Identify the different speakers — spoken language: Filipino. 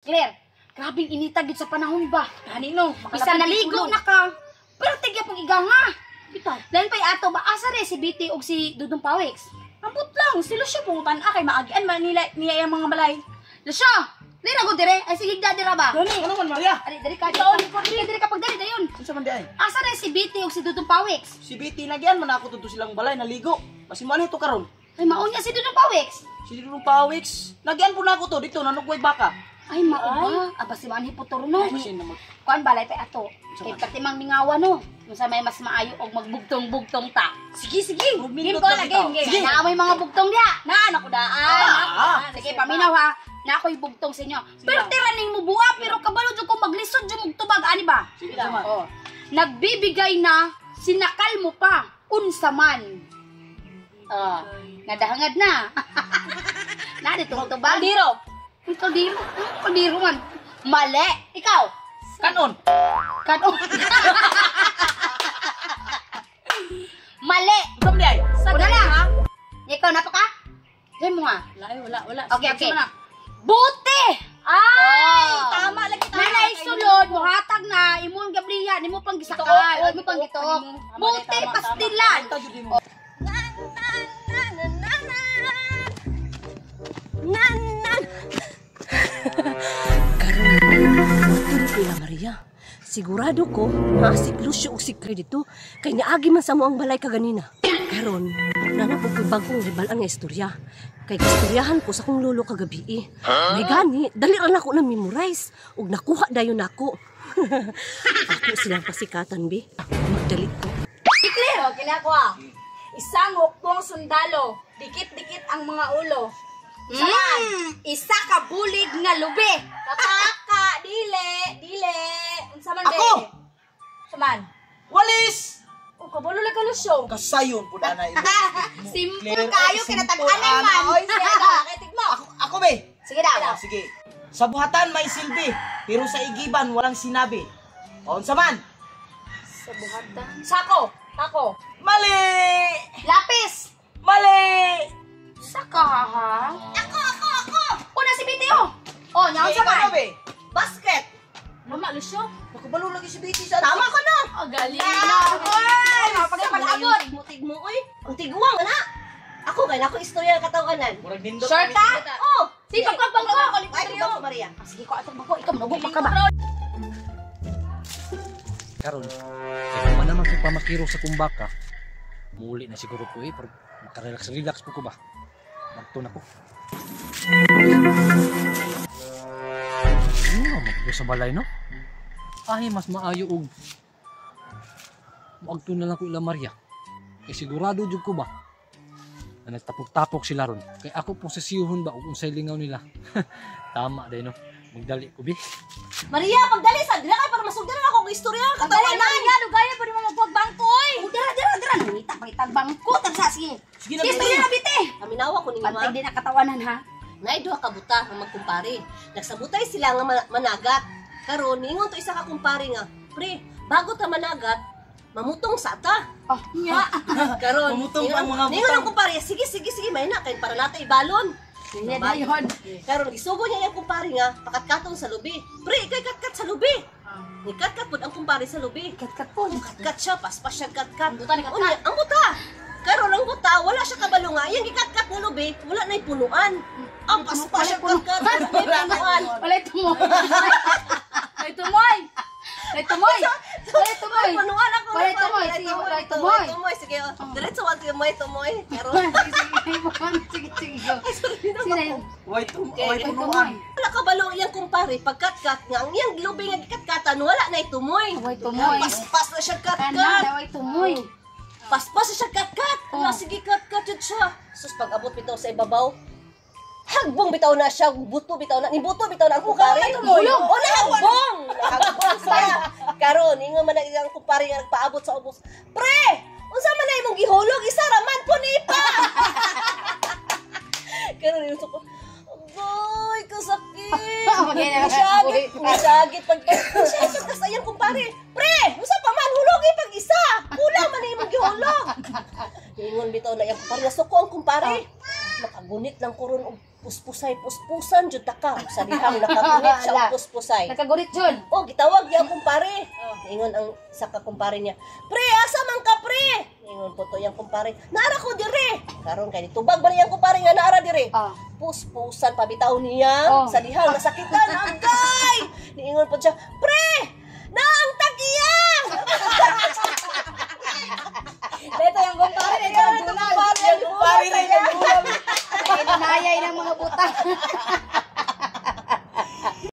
Speaker 1: Claire, grabing initagid sa panahon ba? Kanino? Bisa naligo na ka. Pero tigya pong iga nga. Bitaw. Dahil pa'y ato ba? Asa rin si BT o si Dudong Pawix?
Speaker 2: Ambot lang, sila siya pungutan kay maagian man niya yung mga balay.
Speaker 1: Lasya! Dili na ko dire. Ay sige da dira ba?
Speaker 3: Dali, ano man Maria?
Speaker 1: Ari diri ka. Diri kapag dali dayon.
Speaker 3: Unsa man di ay?
Speaker 1: Asa rin si BT o si Dudong Pawix?
Speaker 3: Si BT nagyan man ako tudto silang balay naligo. Basi man ito karon.
Speaker 1: Ay maon niya si Dudong Pawix.
Speaker 3: Si Dudong Pawix, nagyan po na ako to dito nanugway baka.
Speaker 1: Ay mao ba? Aba si Manhi Putoro no.
Speaker 3: Kasi naman.
Speaker 1: Kuan balay pa ato. Kay pati mang mingawa no. Unsa may mas maayo og magbugtong-bugtong ta. Sige sige. Game ko na game.
Speaker 3: Sige.
Speaker 1: Naamay mga bugtong diha.
Speaker 2: Naan ako daan.
Speaker 1: Sige paminaw ha. Na ako'y bugtong sa inyo. Pero tiraning mo buwa pero kabalo jud ko maglisod jud mong tubag ani ba?
Speaker 3: Sige naman.
Speaker 1: Oh. Nagbibigay na sinakal mo pa unsa man. Nadahangad na. Na dito tubag.
Speaker 2: Aldiro.
Speaker 1: Kaldiro man. Mali. Ikaw.
Speaker 3: Kanon.
Speaker 1: Kanon. Mali.
Speaker 3: Unsa man di ay?
Speaker 1: Una lang ha. Ikaw napaka? Diyan mo nga.
Speaker 2: Wala.
Speaker 1: Okay. Buti.
Speaker 2: Ay, tama lagi tama.
Speaker 1: Nanay sulod, muhatag na, imong gablihan, imo pang gisakal, imo pang gitok. Buti pastilan.
Speaker 3: Ito jud mo.
Speaker 4: Karon pila Maria. Sigurado ko nga si Lucio og si Credito kay niagi man sa mo ang balay kaganina. Karon nanapog ko bagong ribalan nga istorya. Kay istoryahan ko sa kong lolo kagabi. May gani, dali ra nako na memorize ug nakuha dayon nako. Ako silang pasikatan bi. Magdali ko.
Speaker 2: Iklir, kila ko ah. Isang hukbong sundalo, dikit-dikit ang mga ulo.
Speaker 1: Isa ka bulig nga lubi.
Speaker 2: Kapaka, dile. Unsa man
Speaker 3: Ako!
Speaker 2: Saman.
Speaker 3: Walis.
Speaker 2: O kabalo lang ka Lucio.
Speaker 3: Kasayon pud ana imo.
Speaker 1: Simple kayo kinatag-anay man.
Speaker 2: Oy, siya kay tigmo.
Speaker 3: Ako be.
Speaker 1: Sige daw.
Speaker 3: Sige. Sa buhatan may silbi, pero sa igiban walang sinabi. O unsa man?
Speaker 1: Sa buhatan.
Speaker 2: Sako, tako.
Speaker 3: Mali!
Speaker 1: Lapis.
Speaker 3: Mali!
Speaker 1: Saka ha? Ako. Una si BTO. Oh, nyaon sa
Speaker 3: Ikaw na,
Speaker 1: man.
Speaker 3: be.
Speaker 2: Basket. Mama Lucio.
Speaker 3: Nakabalo lagi si BT sa
Speaker 2: Tama ko na. Oh, galing. Oy,
Speaker 1: Pagpalabot.
Speaker 4: Tigmo oy. Ang tiguang ana. Ako kay nako istorya katawanan.
Speaker 3: Murag nindot.
Speaker 1: Short ha?
Speaker 4: Oh,
Speaker 1: Sige, pagbangko.
Speaker 4: ay ko Maria.
Speaker 1: Sige ko atong bangko. Ikaw manubog pa ka ba?
Speaker 5: Karon, kaya man naman kung pamakiro sa kumbaka, muli na siguro ko pero makarelax po ko ba? Magto na ko. Magto sa balay, no? Ay, mas maayo og magto na lang ko ila Maria. Kaya sigurado jud ko ba na nagtapok-tapok sila ron. Kaya ako pong sasiyuhon ba kung unsay lingaw nila. Tama day no. Magdali ko bi.
Speaker 4: Maria, pagdali sa dila kay para masugdan ako og istorya katawanan.
Speaker 2: Lugaya pa rin mo magpagbangko, oy.
Speaker 1: Dira. Nangita pangitag bangko. Tagsa, sige.
Speaker 3: Sige na,
Speaker 1: Sige,
Speaker 3: BT.
Speaker 1: na BT.
Speaker 4: Paminawa ko ninyo
Speaker 1: Pantay
Speaker 4: ha.
Speaker 1: din ang katawanan ha.
Speaker 4: Nay duha ka buta nga magkumpare. Nagsabutay sila nga managat. Karon ningon to isa ka kumpare nga, "Pre, bago ta managat, mamutong sa ta."
Speaker 1: Oh, nya.
Speaker 4: Karon
Speaker 3: Mamutong pa ang mga
Speaker 4: ningon
Speaker 3: butang.
Speaker 4: ang kumpare, sige may na kay para nata ibalon.
Speaker 1: Sige na yun.
Speaker 4: Karon isugo niya yung kumpare nga pakatkaton sa lubi. Pre, ikay katkat sa lubi. Ni katkat pud ang kumpare sa lubi.
Speaker 1: Kat po.
Speaker 4: Katkat siya paspas siya katkat.
Speaker 2: Buta ni katkat.
Speaker 4: Unya, ang buta. Karon ang buta wala siya kabalo nga. Yang gikatkat nga lubi, wala nay punuan. Ang paspas siya katkat, wala nay punuan.
Speaker 1: Walay tumoy. Walay tumoy. Walay tumoy. Walay tumoy.
Speaker 4: Punuan ako.
Speaker 1: Walay tumoy. Sige, walay tumoy.
Speaker 4: Tumoy, sige. Diretso wag tumoy, tumoy. Karon.
Speaker 1: Sige. Sino yun?
Speaker 3: Way
Speaker 1: Walay
Speaker 3: punuan.
Speaker 4: Wala kabalo iyang kumpare pagkatkat nga ang iyang lubi nga gikatkatan wala nay tumoy.
Speaker 1: Walay tumoy.
Speaker 4: Paspas na siya
Speaker 1: Kana,
Speaker 4: katkat.
Speaker 1: walay tumoy.
Speaker 4: Paspas na siya katkat. Wala sige katkat yun siya. Sus pag abot bitaw sa ibabaw. Hagbong bitaw na siya, buto bitaw na, ni buto bitaw na ang kumpare.
Speaker 1: Hulog.
Speaker 4: O nahagbong. Nahagbong siya. Karon, ingon man ang kumpare nga nagpaabot sa ubos. Pre, unsa man na imong gihulog, isa raman po ni pa. Karon yung suko. Boy, kasakit. Masagit pag masagit kas ayang kumpare. Pre, unsa pa man hulogi pag isa. Kulang man imong gihulog. Ingon bitaw na yang kumpare, nasuko ang kumpare. Makagunit lang ko ron og puspusay-puspusan jud ta ka. Sa dihang nakagunit siya og puspusay.
Speaker 1: Nagkagulit jud.
Speaker 4: Oh, gitawag niya ang kumpare. Ingon ang sa kumpare niya, "Pre, asa man ka, pre?" Ingon po to yang kumpare, "Naara ko dire." Karon kay tubag ba yang kumpare nga naara dire?
Speaker 1: Ah.
Speaker 4: Puspusan pabitaw niya sa dihang nasakitan agay. Niingon po siya, "Pre, naang tagiya!"
Speaker 2: Dito yung kumpare, ito yung
Speaker 3: Yung kumpare na yung
Speaker 1: Ay, nanayay ng mga buta.